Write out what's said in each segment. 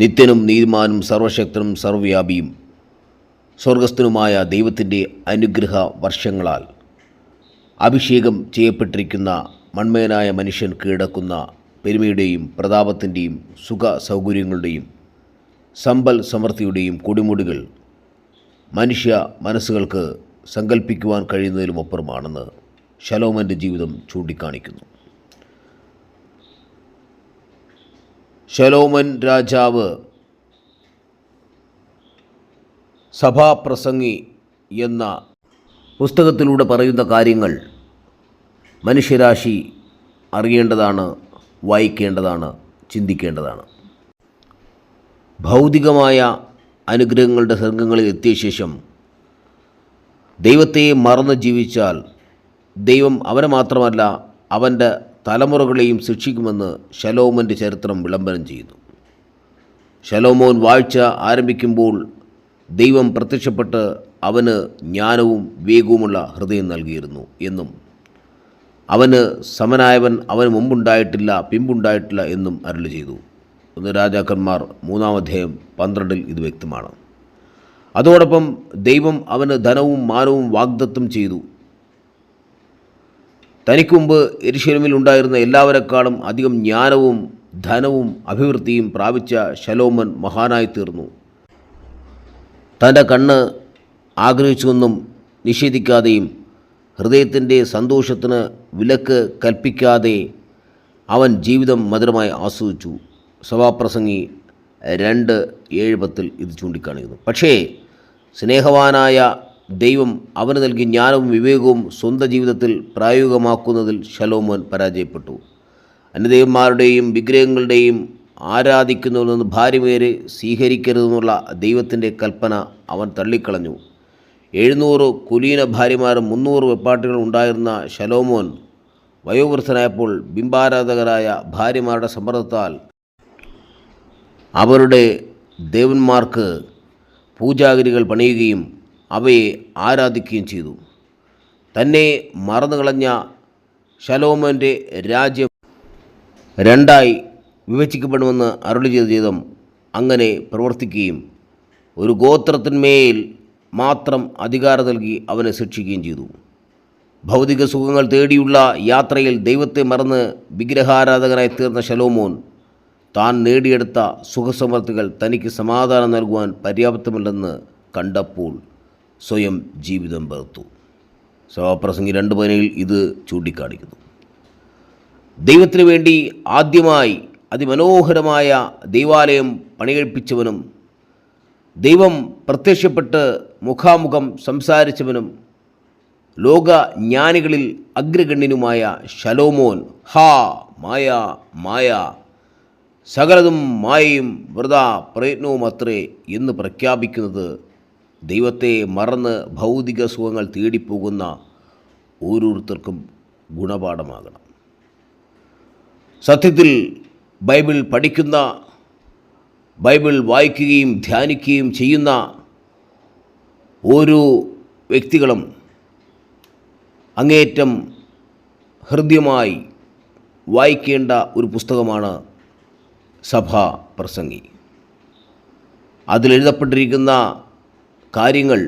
നിത്യനും നീതിമാനും സർവശക്തനും സർവ്വവ്യാപിയും സ്വർഗസ്ഥനുമായ ദൈവത്തിൻ്റെ അനുഗ്രഹ വർഷങ്ങളാൽ അഭിഷേകം ചെയ്യപ്പെട്ടിരിക്കുന്ന മൺമയനായ മനുഷ്യൻ കീഴടക്കുന്ന പെരുമയുടെയും പ്രതാപത്തിൻ്റെയും സുഖ സൗകര്യങ്ങളുടെയും സമ്പൽ സമൃദ്ധിയുടെയും കൊടുമുടികൾ മനുഷ്യ മനസ്സുകൾക്ക് സങ്കല്പിക്കുവാൻ കഴിയുന്നതിലുമപ്പുറമാണെന്ന് ശലോമൻ്റെ ജീവിതം ചൂണ്ടിക്കാണിക്കുന്നു. ശലോമൻ രാജാവ് സഭാപ്രസംഗി എന്ന പുസ്തകത്തിലൂടെ പറയുന്ന കാര്യങ്ങൾ മനുഷ്യരാശി അറിയേണ്ടതാണ്, വായിക്കേണ്ടതാണ്, ചിന്തിക്കേണ്ടതാണ്. ഭൗതികമായ അനുഗ്രഹങ്ങളുടെ സർഗങ്ങളിൽ എത്തിയ ശേഷം ദൈവത്തെ മറന്ന് ജീവിച്ചാൽ ദൈവം അവനെ മാത്രമല്ല അവൻ്റെ തലമുറകളെയും ശിക്ഷിക്കുമെന്ന് ശലോമൻ്റെ ചരിത്രം വിളംബരം ചെയ്യുന്നു. ശലോമോൻ വാഴ്ച ആരംഭിക്കുമ്പോൾ ദൈവം പ്രത്യക്ഷപ്പെട്ട് അവന് ജ്ഞാനവും വിവേകവുമുള്ള ഹൃദയം നൽകിയിരുന്നു എന്നും അവന് സമനായവൻ അവന് മുമ്പുണ്ടായിട്ടില്ല പിമ്പുണ്ടായിട്ടില്ല എന്നും അരുളി ചെയ്തു. 1 രാജാക്കന്മാർ 3-12 ഇത് വ്യക്തമാണ്. അതോടൊപ്പം ദൈവം അവന് ധനവും മാനവും വാഗ്ദത്തം ചെയ്തു. തനിക്ക് മുമ്പ് യെരൂശലേമിൽ ഉണ്ടായിരുന്ന എല്ലാവരെക്കാളും അധികം ജ്ഞാനവും ധനവും അഭിവൃദ്ധിയും പ്രാപിച്ച ശലോമൻ മഹാനായി തീർന്നു. തൻ്റെ കണ്ണ് ആഗ്രഹിച്ചൊന്നും നിഷേധിക്കാതെയും ഹൃദയത്തിൻ്റെ സന്തോഷത്തിന് വിലക്ക് കൽപ്പിക്കാതെ അവൻ ജീവിതം മധുരമായി ആസ്വദിച്ചു. സഭാപ്രസംഗി 2:7-10 ഇത് ചൂണ്ടിക്കാണിക്കുന്നു. പക്ഷേ സ്നേഹവാനായ ദൈവം അവന് നൽകിയ ജ്ഞാനവും വിവേകവും സ്വന്തം ജീവിതത്തിൽ പ്രായോഗികമാക്കുന്നതിൽ ശലോമോൻ പരാജയപ്പെട്ടു. അന്യദൈവന്മാരുടെയും വിഗ്രഹങ്ങളുടെയും ആരാധിക്കുന്നതിൽ നിന്ന് ഭാര്യമാരെ സ്വീകരിക്കരുതെന്നുള്ള ദൈവത്തിൻ്റെ കൽപ്പന അവൻ തള്ളിക്കളഞ്ഞു. 700 കുലീന ഭാര്യമാരും 300 വെപ്പാട്ടികളും ഉണ്ടായിരുന്ന ശലോമോൻ വയോവൃദ്ധനായപ്പോൾ ബിംബാരാധകരായ ഭാര്യമാരുടെ സമ്മർദ്ദത്താൽ അവരുടെ ദേവന്മാർക്ക് പൂജാഗിരികൾ പണിയുകയും അവയെ ആരാധിക്കുകയും ചെയ്തു. തന്നെ മറന്നുകളഞ്ഞ ശലോമോൻ്റെ രാജ്യം 2 വിഭജിക്കപ്പെടുമെന്ന് അരുളി ചെയ്ത ജീവിതം അങ്ങനെ പ്രവർത്തിക്കുകയും ഒരു ഗോത്രത്തിന്മേൽ മാത്രം അധികാരം നൽകി അവനെ ശിക്ഷിക്കുകയും ചെയ്തു. ഭൗതിക സുഖങ്ങൾ തേടിയുള്ള യാത്രയിൽ ദൈവത്തെ മറന്ന് വിഗ്രഹാരാധകനായി തീർന്ന ശലോമോൻ താൻ നേടിയെടുത്ത സുഖസമൃദ്ധികൾ തനിക്ക് സമാധാനം നൽകുവാൻ പര്യാപ്തമല്ലെന്ന് കണ്ടപ്പോൾ സ്വയം ജീവിതം വെറുത്തു. സഭാപ്രസംഗി 2:17 ഇത് ചൂണ്ടിക്കാണിക്കുന്നു. ദൈവത്തിനു വേണ്ടി ആദ്യമായി അതിമനോഹരമായ ദൈവാലയം പണികഴിപ്പിച്ചവനും ദൈവം പ്രത്യക്ഷപ്പെട്ട് മുഖാമുഖം സംസാരിച്ചവനും ലോകജ്ഞാനികളിൽ അഗ്രഗണ്യനുമായ ശലോമോൻ മായ മായ സകലതും മായയും വൃഥാ പ്രയത്നവും അത്രേ എന്ന് പ്രഖ്യാപിക്കുന്നത് ദൈവത്തെ മറന്ന് ഭൗതിക സുഖങ്ങൾ തേടിപ്പോകുന്ന ഓരോരുത്തർക്കും ഗുണപാഠമാകണം. സത്യത്തിൽ ബൈബിൾ പഠിക്കുന്ന, ബൈബിൾ വായിക്കുകയും ധ്യാനിക്കുകയും ചെയ്യുന്ന ഓരോ വ്യക്തികളും അങ്ങേയറ്റം ഹൃദ്യമായി വായിക്കേണ്ട ഒരു പുസ്തകമാണ് സഭാപ്രസംഗി. അതിലെഴുതപ്പെട്ടിരിക്കുന്ന കാര്യങ്ങൾ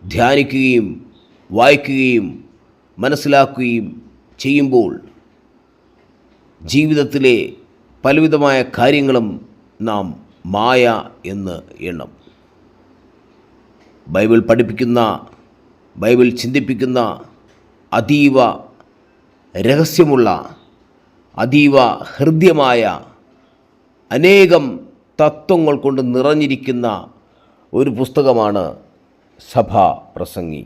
ധ്യാനിക്കുകയും വായിക്കുകയും മനസ്സിലാക്കുകയും ചെയ്യുമ്പോൾ ജീവിതത്തിലെ പലവിധമായ കാര്യങ്ങളും നാം മായ എന്ന് എണ്ണം. ബൈബിൾ പഠിപ്പിക്കുന്ന, ബൈബിൾ ചിന്തിപ്പിക്കുന്ന അതീവ രഹസ്യമുള്ള, അതീവ ഹൃദ്യമായ അനേകം തത്വങ്ങൾ കൊണ്ട് നിറഞ്ഞിരിക്കുന്ന ഒരു പുസ്തകമാണ് സഭാപ്രസംഗി.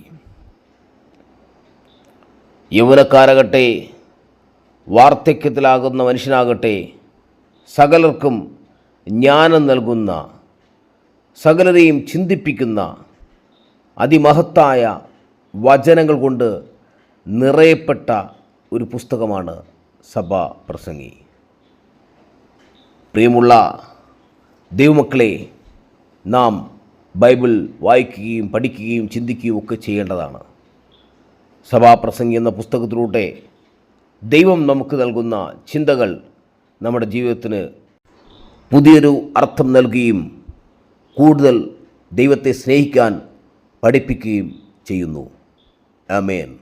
യൗവനക്കാരാകട്ടെ, വാർദ്ധക്യത്തിലാകുന്ന മനുഷ്യനാകട്ടെ, സകലർക്കും ജ്ഞാനം നൽകുന്ന, സകലരെയും ചിന്തിപ്പിക്കുന്ന അതിമഹത്തായ വചനങ്ങൾ കൊണ്ട് നിറയപ്പെട്ട ഒരു പുസ്തകമാണ് സഭാപ്രസംഗി. പ്രിയമുള്ള ദൈവമക്കളെ, നാം ബൈബിൾ വായിക്കുകയും പഠിക്കുകയും ചിന്തിക്കുകയും ഒക്കെ ചെയ്യേണ്ടതാണ്. സഭാപ്രസംഗി എന്ന പുസ്തകത്തിലൂടെ ദൈവം നമുക്ക് നൽകുന്ന ചിന്തകൾ നമ്മുടെ ജീവിതത്തിന് പുതിയൊരു അർത്ഥം നൽകുകയും കൂടുതൽ ദൈവത്തെ സ്നേഹിക്കാൻ പഠിപ്പിക്കുകയും ചെയ്യുന്നു. ആമേൻ.